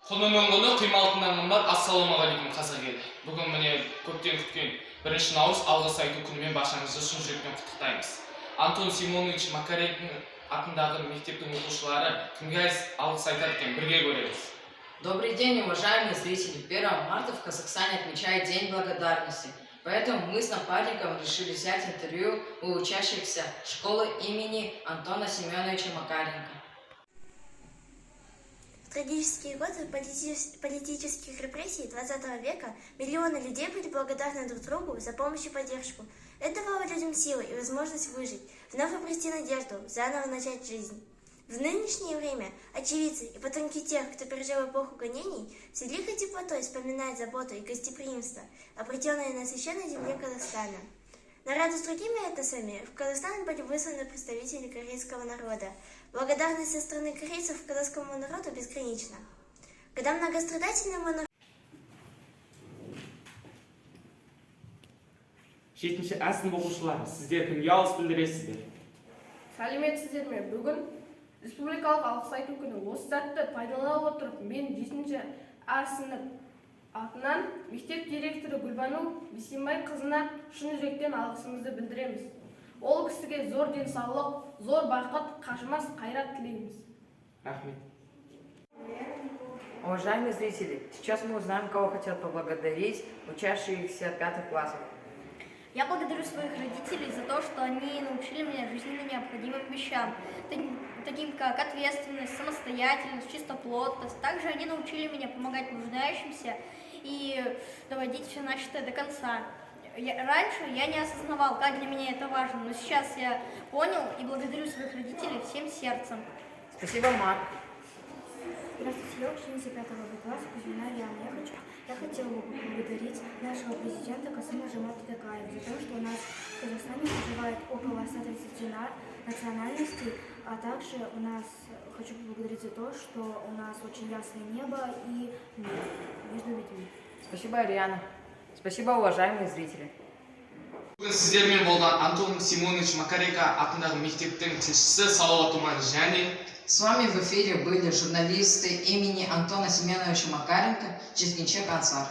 Құнының құны қималтынан қымбат. Ассалаумағалейкум қазақ елі. Бүгін міне көптен күткен 1 наурыз алғыс айту күнімен баршаңызды шын жүректен құттықтаймыз. Антон Симонович Макаренко атындағы мектептің оқушылары кімге алғыс айтады екен, бірге көреміз. Добрый день, уважаемые зрители! 1 марта в Казахстане отмечает День благодарности. Поэтому мы с напарником решили взять интервью у учащихся школы имени Антона Семеновича Макаренко. В трагические годы политических репрессий 20 века миллионы людей были благодарны друг другу за помощь и поддержку. Это давало людям силы и возможность выжить, вновь обрести надежду, заново начать жизнь. В нынешнее время очевидцы и потомки тех, кто пережил эпоху гонений, с великой теплотой вспоминают заботу и гостеприимство, обретенные на священной земле Казахстана. Наряду с другими этносами в Казахстан были высланы представители корейского народа. Благодарность со стороны корейцев казахскому народу безгранична. Когда многострадательный монарх... 7-ші сынып оқушылары, сіздер кімге алғыс білдіресіздер? Сәлеметсіздер ме? Бүгін республикалық алғыс айту күні. Осы сәтті пайдалана отырып, мен 7-ші сынып атынан мектеп директоры Гүлбану Бисенбай қызына шын жүректен алғысымызды білдіреміз. Ол кісіге зор денсаулық, зор бақыт, қажымас қайрат тілейміз. Рахмет. Уважаемые зрители, сейчас мы узнаем, кого хотят поблагодарить учащиеся 5 классов. Я благодарю своих родителей за то, что они научили меня жизненно необходимым вещам, таким как ответственность, самостоятельность, чистоплотность. Также они научили меня помогать нуждающимся и доводить все начатое до конца. Раньше я не осознавал, как для меня это важно, но сейчас я понял и благодарю своих родителей всем сердцем. Спасибо, Марк. Здравствуйте, я ученица 5 класса Кузьмина Яна. Я хотела бы поблагодарить нашего президента Касыма Жомарта Токаева за то, что у нас в Казахстане проживает около 130 национальностей, а также хочу поблагодарить за то, что у нас очень ясное небо и мир между людьми. Спасибо, Ариана. Спасибо, уважаемые зрители. Бүгін сіздермен болған Антон Симонович Макаренко атындағы мектептің тілшісі Салауат Уман және... С вами в эфире были журналисты имени Антона Семеновича Макаренко, Чизгинчек Ансар.